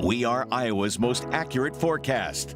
We are Iowa's most accurate forecast.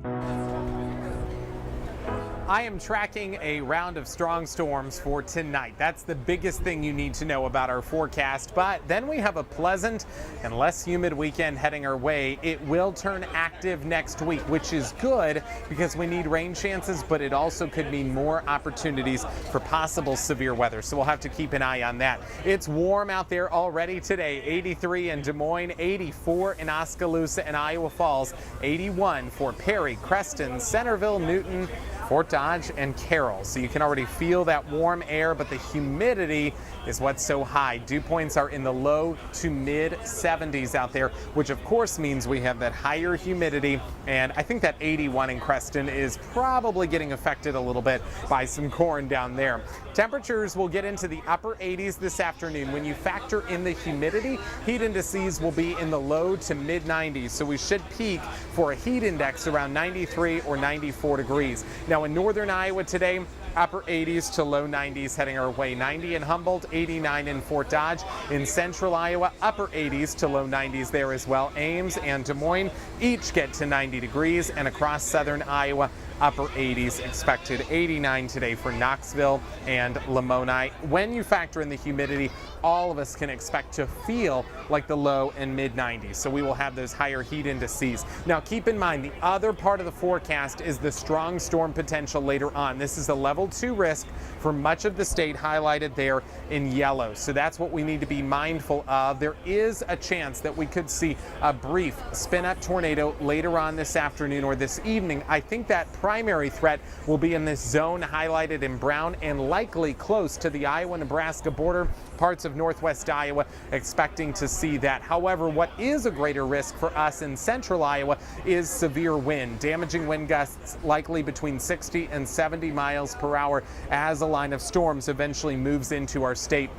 I am tracking a round of strong storms for tonight. That's the biggest thing you need to know about our forecast. But then we have a pleasant and less humid weekend heading our way. It will turn active next week, which is good because we need rain chances, but it also could mean more opportunities for possible severe weather. So we'll have to keep an eye on that. It's warm out there already today. 83 in Des Moines, 84 in Oskaloosa and Iowa Falls, 81 for Perry, Creston, Centerville, Newton, Fort Dodge, and Carroll. So you can already feel that warm air, but the humidity is what's so high. Dew points are in the low to mid 70s out there, which of course means we have that higher humidity. And I think that 81 in Creston is probably getting affected a little bit by some corn down there. Temperatures will get into the upper 80s this afternoon. When you factor in the humidity, heat indices will be in the low to mid 90s. So we should peak for a heat index around 93 or 94 degrees. Now in northern Iowa today, upper 80s to low 90s heading our way. 90 in Humboldt, 89 in Fort Dodge. In central Iowa, upper 80s to low 90s there as well. Ames and Des Moines each get to 90 degrees, and across southern Iowa, upper 80s expected. 89 today for Knoxville and Lamoni. When you factor in the humidity, all of us can expect to feel like the low and mid 90s. So we will have those higher heat indices. Now keep in mind, the other part of the forecast is the strong storm potential later on. This is a level 2 risk for much of the state, highlighted there in yellow. So that's what we need to be mindful of. There is a chance that we could see a brief spin-up tornado later on this afternoon or this evening. I think that primary threat will be in this zone highlighted in brown and likely close to the Iowa-Nebraska border, parts of northwest Iowa expecting to see that. However, what is a greater risk for us in central Iowa is severe wind. Damaging wind gusts likely between 60 and 70 miles per hour as a line of storms eventually moves into our state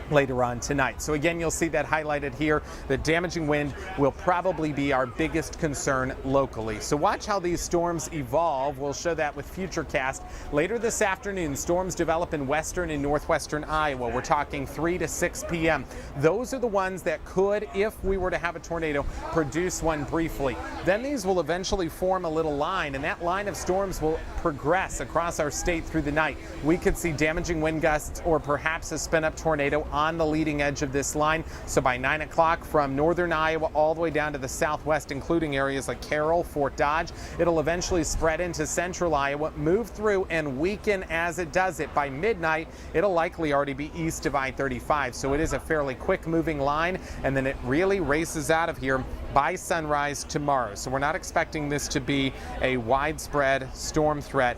later on tonight. So again, you'll see that highlighted here. The damaging wind will probably be our biggest concern locally. So watch how these storms evolve. We'll show that with FUTURECAST. Later this afternoon, storms develop in western and northwestern Iowa. We're talking 3 to 6 p.m. Those are the ones that could, if we were to have a tornado, produce one briefly. Then these will eventually form a little line, and that line of storms will progress across our state through the night. We could see damaging wind gusts or perhaps a spin-up tornado on the leading edge of this line. So by 9 o'clock from northern Iowa all the way down to the southwest, including areas like Carroll, Fort Dodge, it'll eventually spread into central Iowa, move through and weaken as it does it. By midnight, it'll likely already be east of I-35. So it is a fairly quick moving line, and then it really races out of here by sunrise tomorrow. So we're not expecting this to be a widespread storm threat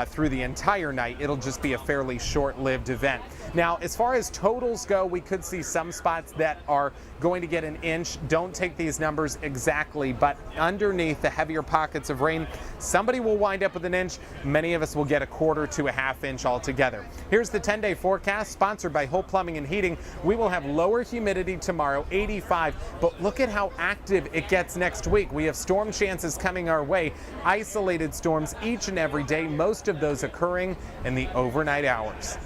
through the entire night. It'll just be a fairly short-lived event. Now, as far as totals go, we could see some spots that are going to get an inch. Don't take these numbers exactly, but underneath the heavier pockets of rain, somebody will wind up with an inch. Many of us will get a quarter to a half inch altogether. Here's the 10-day forecast sponsored by Hope Plumbing and Heating. We will have lower humidity tomorrow, 85, but look at how active it gets next week. We have storm chances coming our way, isolated storms each and every day, most of those occurring in the overnight hours.